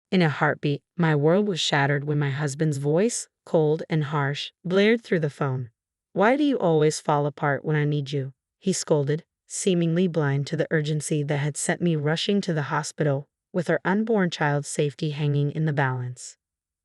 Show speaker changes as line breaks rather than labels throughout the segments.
In a heartbeat, my world was shattered when my husband's voice, cold and harsh, blared through the phone. "Why do you always fall apart when I need you?" he scolded, seemingly blind to the urgency that had sent me rushing to the hospital, with our unborn child's safety hanging in the balance.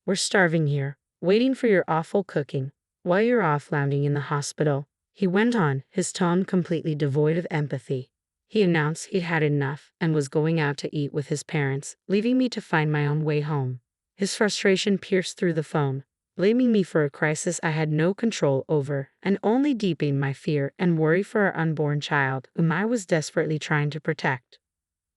"We're starving here, waiting for your awful cooking, while you're off lounging in the hospital," he went on, his tone completely devoid of empathy. He announced he'd had enough and was going out to eat with his parents, leaving me to find my own way home. His frustration pierced through the phone, blaming me for a crisis I had no control over, and only deepening my fear and worry for our unborn child, whom I was desperately trying to protect.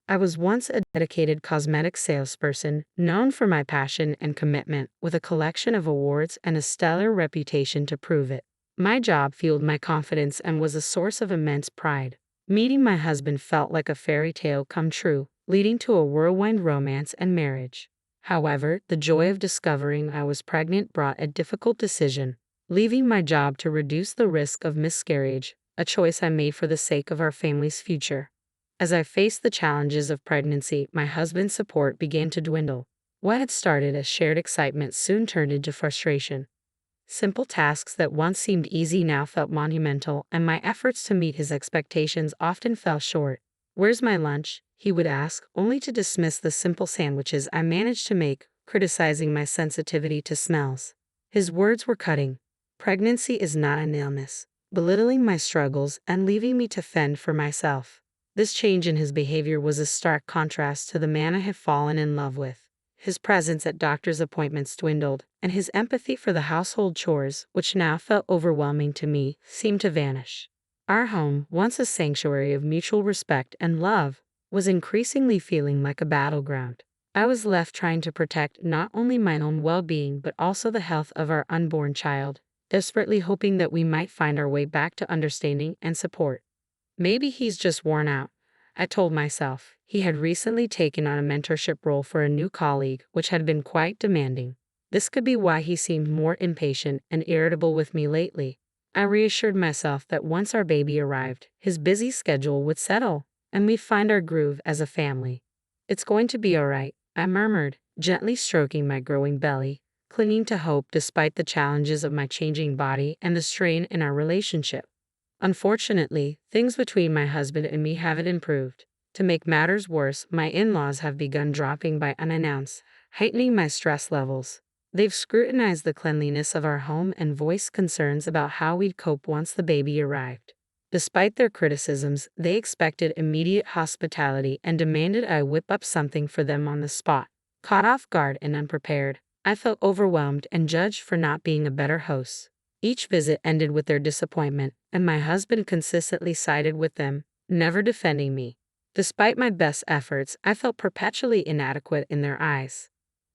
I was once a dedicated cosmetic salesperson, known for my passion and commitment, with a collection of awards and a stellar reputation to prove it. My job fueled my confidence and was a source of immense pride. Meeting my husband felt like a fairy tale come true, leading to a whirlwind romance and marriage. However, the joy of discovering I was pregnant brought a difficult decision: leaving my job to reduce the risk of miscarriage, a choice I made for the sake of our family's future. As I faced the challenges of pregnancy, my husband's support began to dwindle. What had started as shared excitement soon turned into frustration. Simple tasks that once seemed easy now felt monumental, and my efforts to meet his expectations often fell short. "Where's my lunch?" he would ask, only to dismiss the simple sandwiches I managed to make, criticizing my sensitivity to smells. His words were cutting. Pregnancy is not an illness, belittling my struggles and leaving me to fend for myself. This change in his behavior was a stark contrast to the man I had fallen in love with. His presence at doctor's appointments dwindled, and his empathy for the household chores, which now felt overwhelming to me, seemed to vanish. Our home, once a sanctuary of mutual respect and love, was increasingly feeling like a battleground. I was left trying to protect not only my own well-being but also the health of our unborn child, desperately hoping that we might find our way back to understanding and support. Maybe he's just worn out, I told myself. He had recently taken on a mentorship role for a new colleague, which had been quite demanding. This could be why he seemed more impatient and irritable with me lately. I reassured myself that once our baby arrived, his busy schedule would settle, and we'd find our groove as a family. "It's going to be all right," I murmured, gently stroking my growing belly, clinging to hope despite the challenges of my changing body and the strain in our relationship. Unfortunately, things between my husband and me haven't improved. To make matters worse, my in-laws have begun dropping by unannounced, heightening my stress levels. They've scrutinized the cleanliness of our home and voiced concerns about how we'd cope once the baby arrived. Despite their criticisms, they expected immediate hospitality and demanded I whip up something for them on the spot. Caught off guard and unprepared, I felt overwhelmed and judged for not being a better host. Each visit ended with their disappointment, and my husband consistently sided with them, never defending me. Despite my best efforts, I felt perpetually inadequate in their eyes.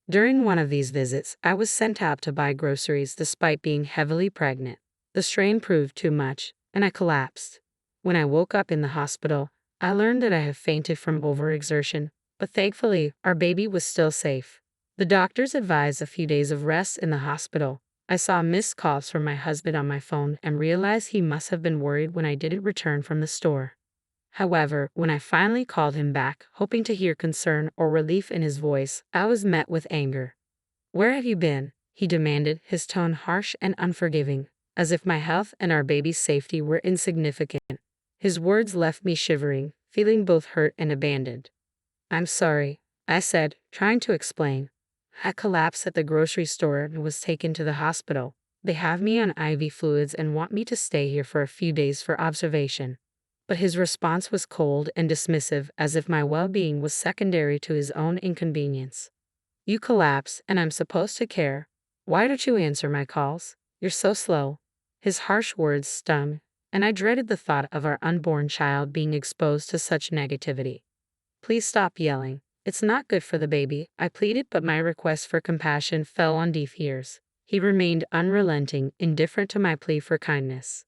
During one of these visits, I was sent out to buy groceries despite being heavily pregnant. The strain proved too much, and I collapsed. When I woke up in the hospital, I learned that I had fainted from overexertion, but thankfully, our baby was still safe. The doctors advised a few days of rest in the hospital. I saw missed calls from my husband on my phone and realized he must have been worried when I didn't return from the store. However, when I finally called him back, hoping to hear concern or relief in his voice, I was met with anger. "Where have you been?" he demanded, his tone harsh and unforgiving, as if my health and our baby's safety were insignificant. His words left me shivering, feeling both hurt and abandoned. "I'm sorry," I said, trying to explain. "I collapsed at the grocery store and was taken to the hospital. They have me on IV fluids and want me to stay here for a few days for observation." But his response was cold and dismissive, as if my well-being was secondary to his own inconvenience. "You collapse, and I'm supposed to care. Why don't you answer my calls? You're so slow." His harsh words stung, and I dreaded the thought of our unborn child being exposed to such negativity. "Please stop yelling. It's not good for the baby," I pleaded, but my request for compassion fell on deaf ears. He remained unrelenting, indifferent to my plea for kindness.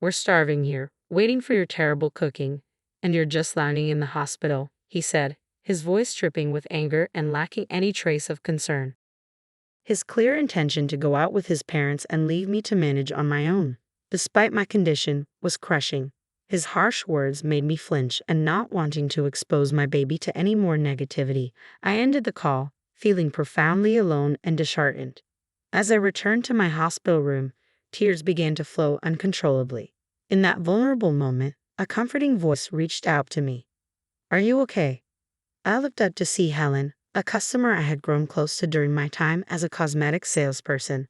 "We're starving here, waiting for your terrible cooking, and you're just lounging in the hospital," he said, his voice dripping with anger and lacking any trace of concern. His clear intention to go out with his parents and leave me to manage on my own, despite my condition, was crushing. His harsh words made me flinch, and not wanting to expose my baby to any more negativity, I ended the call, feeling profoundly alone and disheartened. As I returned to my hospital room, tears began to flow uncontrollably. In that vulnerable moment, a comforting voice reached out to me. "Are you okay?" I looked up to see Helen, a customer I had grown close to during my time as a cosmetic salesperson,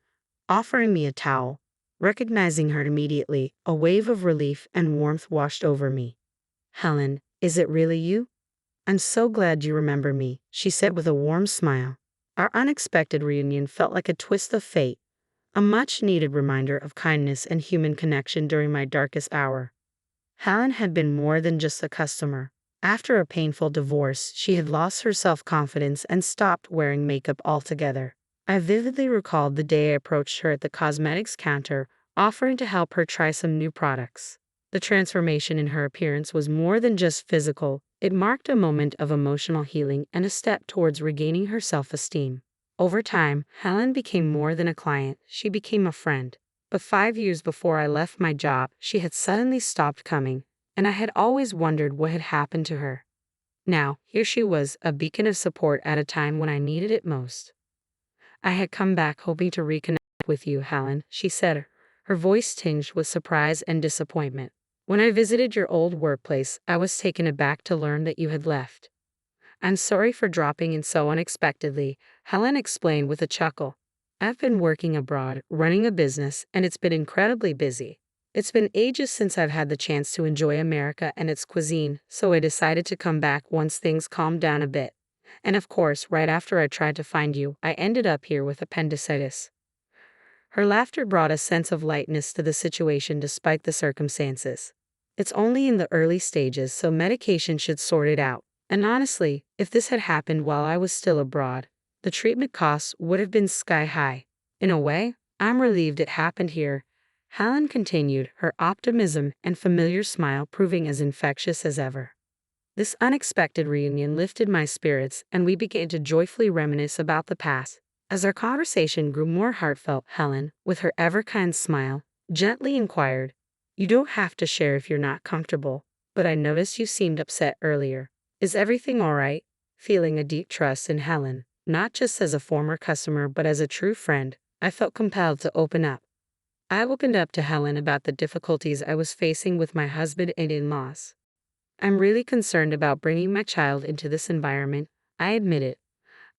offering me a towel. Recognizing her immediately, a wave of relief and warmth washed over me. "Helen, is it really you? I'm so glad you remember me," she said with a warm smile. Our unexpected reunion felt like a twist of fate, a much-needed reminder of kindness and human connection during my darkest hour. Helen had been more than just a customer. After a painful divorce, she had lost her self-confidence and stopped wearing makeup altogether. I vividly recalled the day I approached her at the cosmetics counter, offering to help her try some new products. The transformation in her appearance was more than just physical. It marked a moment of emotional healing and a step towards regaining her self-esteem. Over time, Helen became more than a client. She became a friend. But 5 years before I left my job, she had suddenly stopped coming, and I had always wondered what had happened to her. Now, here she was, a beacon of support at a time when I needed it most. "I had come back hoping to reconnect with you, Helen," she said, her voice tinged with surprise and disappointment. "When I visited your old workplace, I was taken aback to learn that you had left." "I'm sorry for dropping in so unexpectedly," Helen explained with a chuckle. "I've been working abroad, running a business, and it's been incredibly busy. It's been ages since I've had the chance to enjoy America and its cuisine, so I decided to come back once things calmed down a bit. And of course, right after I tried to find you, I ended up here with appendicitis." Her laughter brought a sense of lightness to the situation despite the circumstances. "It's only in the early stages, so medication should sort it out. And honestly, if this had happened while I was still abroad, the treatment costs would have been sky high. In a way, I'm relieved it happened here," Helen continued, her optimism and familiar smile proving as infectious as ever. This unexpected reunion lifted my spirits, and we began to joyfully reminisce about the past. As our conversation grew more heartfelt, Helen, with her ever-kind smile, gently inquired, "You don't have to share if you're not comfortable, but I noticed you seemed upset earlier. Is everything all right?" Feeling a deep trust in Helen, not just as a former customer but as a true friend, I felt compelled to open up. I opened up to Helen about the difficulties I was facing with my husband and in-laws. "I'm really concerned about bringing my child into this environment," I admitted.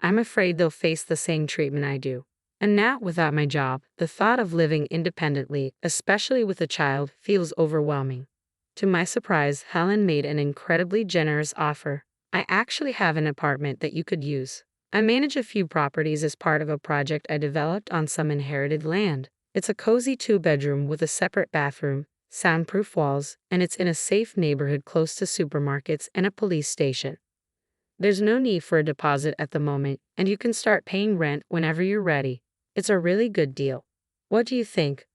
"I'm afraid they'll face the same treatment I do. And now, without my job, the thought of living independently, especially with a child, feels overwhelming." To my surprise, Helen made an incredibly generous offer. "I actually have an apartment that you could use. I manage a few properties as part of a project I developed on some inherited land. It's a cozy 2-bedroom with a separate bathroom, soundproof walls, and it's in a safe neighborhood close to supermarkets and a police station. There's no need for a deposit at the moment, and you can start paying rent whenever you're ready. It's a really good deal. What do you think?"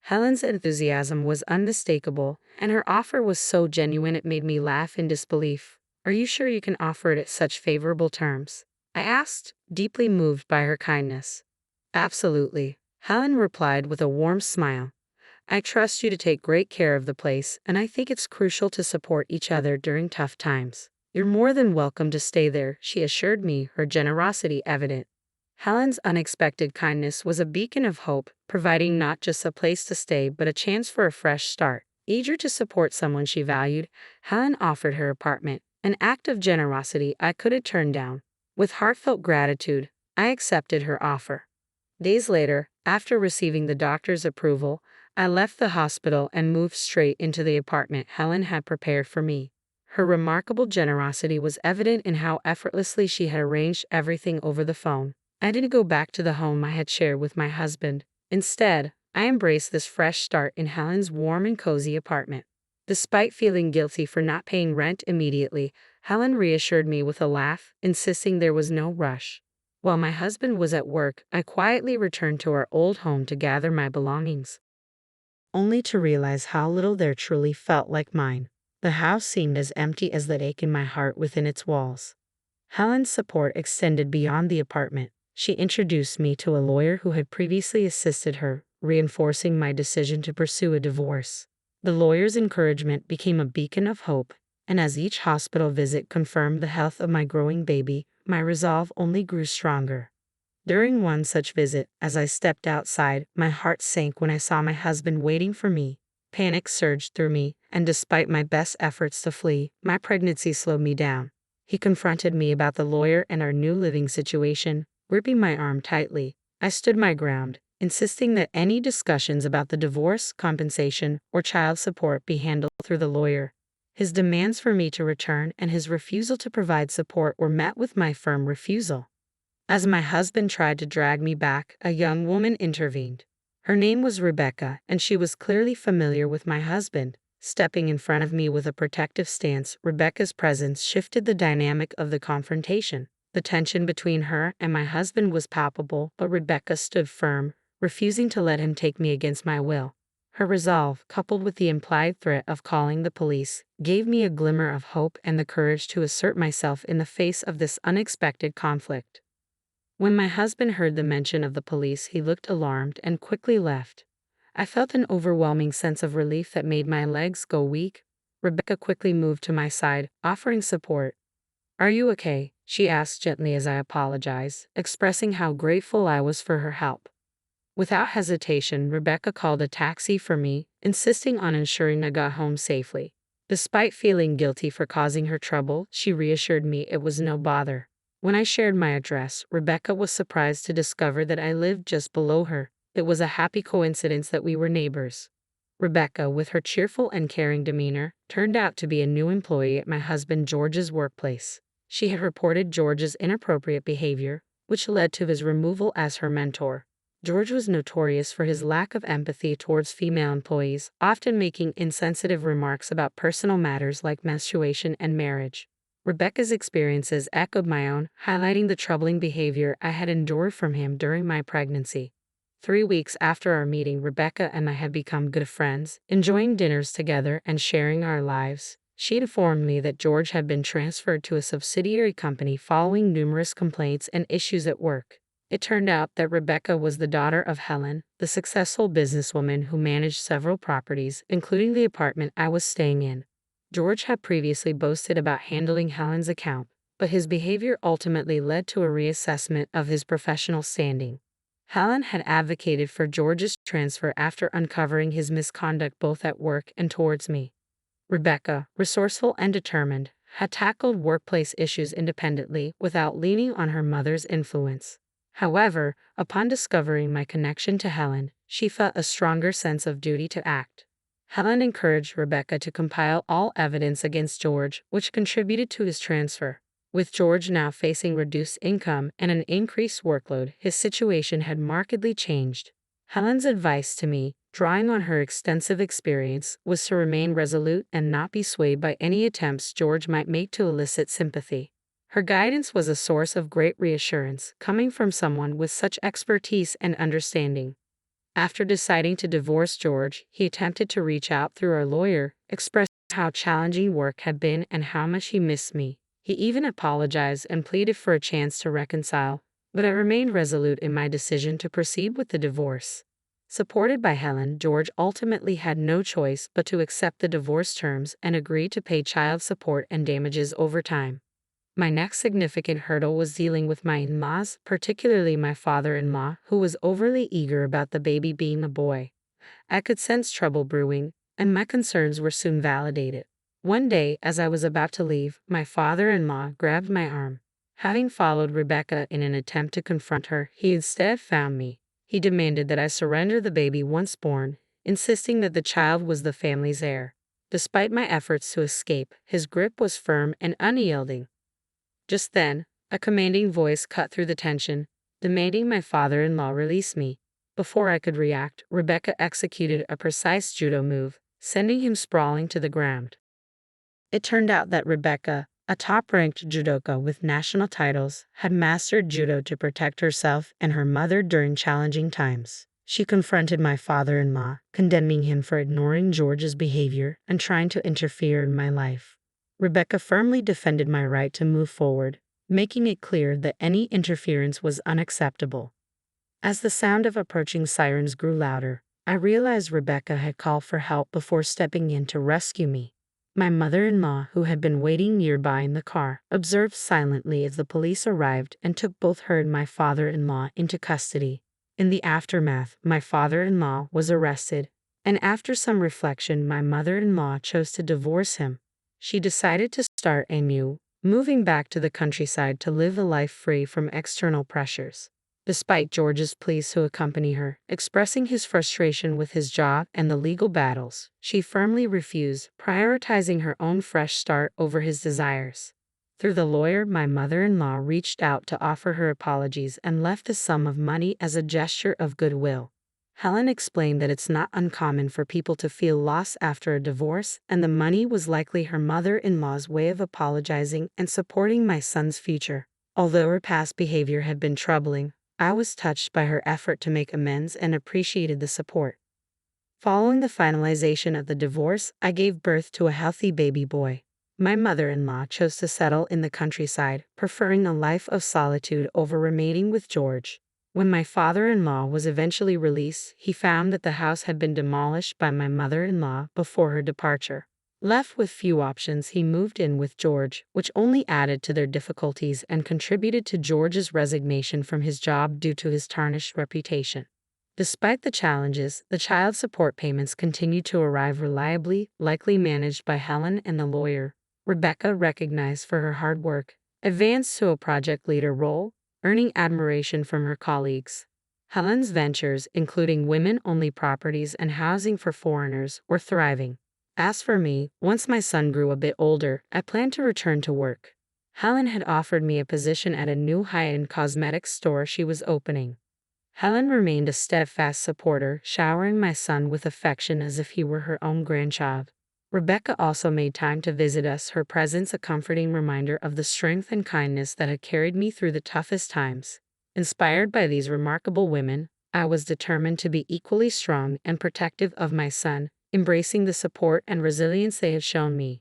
Helen's enthusiasm was unmistakable, and her offer was so genuine it made me laugh in disbelief. "Are you sure you can offer it at such favorable terms?" I asked, deeply moved by her kindness. "Absolutely," Helen replied with a warm smile. "I trust you to take great care of the place, and I think it's crucial to support each other during tough times. You're more than welcome to stay there," she assured me, her generosity evident. Helen's unexpected kindness was a beacon of hope, providing not just a place to stay but a chance for a fresh start. Eager to support someone she valued, Helen offered her apartment, an act of generosity I couldn't turn down. With heartfelt gratitude, I accepted her offer. Days later, after receiving the doctor's approval, I left the hospital and moved straight into the apartment Helen had prepared for me. Her remarkable generosity was evident in how effortlessly she had arranged everything over the phone. I didn't go back to the home I had shared with my husband. Instead, I embraced this fresh start in Helen's warm and cozy apartment. Despite feeling guilty for not paying rent immediately, Helen reassured me with a laugh, insisting there was no rush. While my husband was at work, I quietly returned to our old home to gather my belongings, only to realize how little there truly felt like mine. The house seemed as empty as the ache in my heart within its walls. Helen's support extended beyond the apartment. She introduced me to a lawyer who had previously assisted her, reinforcing my decision to pursue a divorce. The lawyer's encouragement became a beacon of hope, and as each hospital visit confirmed the health of my growing baby, my resolve only grew stronger. During one such visit, as I stepped outside, my heart sank when I saw my husband waiting for me. Panic surged through me, and despite my best efforts to flee, my pregnancy slowed me down. He confronted me about the lawyer and our new living situation, gripping my arm tightly. I stood my ground, insisting that any discussions about the divorce, compensation, or child support be handled through the lawyer. His demands for me to return and his refusal to provide support were met with my firm refusal. As my husband tried to drag me back, a young woman intervened. Her name was Rebecca, and she was clearly familiar with my husband. Stepping in front of me with a protective stance, Rebecca's presence shifted the dynamic of the confrontation. The tension between her and my husband was palpable, but Rebecca stood firm, refusing to let him take me against my will. Her resolve, coupled with the implied threat of calling the police, gave me a glimmer of hope and the courage to assert myself in the face of this unexpected conflict. When my husband heard the mention of the police, he looked alarmed and quickly left. I felt an overwhelming sense of relief that made my legs go weak. Rebecca quickly moved to my side, offering support. "Are you okay?" she asked gently as I apologized, expressing how grateful I was for her help. Without hesitation, Rebecca called a taxi for me, insisting on ensuring I got home safely. Despite feeling guilty for causing her trouble, she reassured me it was no bother. When I shared my address, Rebecca was surprised to discover that I lived just below her. It was a happy coincidence that we were neighbors. Rebecca, with her cheerful and caring demeanor, turned out to be a new employee at my husband George's workplace. She had reported George's inappropriate behavior, which led to his removal as her mentor. George was notorious for his lack of empathy towards female employees, often making insensitive remarks about personal matters like menstruation and marriage. Rebecca's experiences echoed my own, highlighting the troubling behavior I had endured from him during my pregnancy. 3 weeks after our meeting, Rebecca and I had become good friends, enjoying dinners together and sharing our lives. She informed me that George had been transferred to a subsidiary company following numerous complaints and issues at work. It turned out that Rebecca was the daughter of Helen, the successful businesswoman who managed several properties, including the apartment I was staying in. George had previously boasted about handling Helen's account, but his behavior ultimately led to a reassessment of his professional standing. Helen had advocated for George's transfer after uncovering his misconduct both at work and towards me. Rebecca, resourceful and determined, had tackled workplace issues independently without leaning on her mother's influence. However, upon discovering my connection to Helen, she felt a stronger sense of duty to act. Helen encouraged Rebecca to compile all evidence against George, which contributed to his transfer. With George now facing reduced income and an increased workload, his situation had markedly changed. Helen's advice to me, drawing on her extensive experience, was to remain resolute and not be swayed by any attempts George might make to elicit sympathy. Her guidance was a source of great reassurance, coming from someone with such expertise and understanding. After deciding to divorce George, he attempted to reach out through our lawyer, expressing how challenging work had been and how much he missed me. He even apologized and pleaded for a chance to reconcile, but I remained resolute in my decision to proceed with the divorce. Supported by Helen, George ultimately had no choice but to accept the divorce terms and agree to pay child support and damages over time. My next significant hurdle was dealing with my in-laws, particularly my father-in-law, who was overly eager about the baby being a boy. I could sense trouble brewing, and my concerns were soon validated. One day, as I was about to leave, my father-in-law grabbed my arm. Having followed Rebecca in an attempt to confront her, he instead found me. He demanded that I surrender the baby once born, insisting that the child was the family's heir. Despite my efforts to escape, his grip was firm and unyielding. Just then, a commanding voice cut through the tension, demanding my father-in-law release me. Before I could react, Rebecca executed a precise judo move, sending him sprawling to the ground. It turned out that Rebecca, a top-ranked judoka with national titles, had mastered judo to protect herself and her mother during challenging times. She confronted my father-in-law, condemning him for ignoring George's behavior and trying to interfere in my life. Rebecca firmly defended my right to move forward, making it clear that any interference was unacceptable. As the sound of approaching sirens grew louder, I realized Rebecca had called for help before stepping in to rescue me. My mother-in-law, who had been waiting nearby in the car, observed silently as the police arrived and took both her and my father-in-law into custody. In the aftermath, my father-in-law was arrested, and after some reflection, my mother-in-law chose to divorce him. She decided to start anew, moving back to the countryside to live a life free from external pressures. Despite George's pleas to accompany her, expressing his frustration with his job and the legal battles, she firmly refused, prioritizing her own fresh start over his desires. Through the lawyer, my mother-in-law reached out to offer her apologies and left a sum of money as a gesture of goodwill. Helen explained that it's not uncommon for people to feel loss after a divorce, and the money was likely her mother-in-law's way of apologizing and supporting my son's future. Although her past behavior had been troubling, I was touched by her effort to make amends and appreciated the support. Following the finalization of the divorce, I gave birth to a healthy baby boy. My mother-in-law chose to settle in the countryside, preferring a life of solitude over remaining with George. When my father-in-law was eventually released, he found that the house had been demolished by my mother-in-law before her departure. Left with few options, he moved in with George, which only added to their difficulties and contributed to George's resignation from his job due to his tarnished reputation. Despite the challenges, the child support payments continued to arrive reliably, likely managed by Helen and the lawyer. Rebecca, recognized for her hard work, advanced to a project leader role, earning admiration from her colleagues. Helen's ventures, including women-only properties and housing for foreigners, were thriving. As for me, once my son grew a bit older, I planned to return to work. Helen had offered me a position at a new high-end cosmetics store she was opening. Helen remained a steadfast supporter, showering my son with affection as if he were her own grandchild. Rebecca also made time to visit us, her presence a comforting reminder of the strength and kindness that had carried me through the toughest times. Inspired by these remarkable women, I was determined to be equally strong and protective of my son, embracing the support and resilience they had shown me.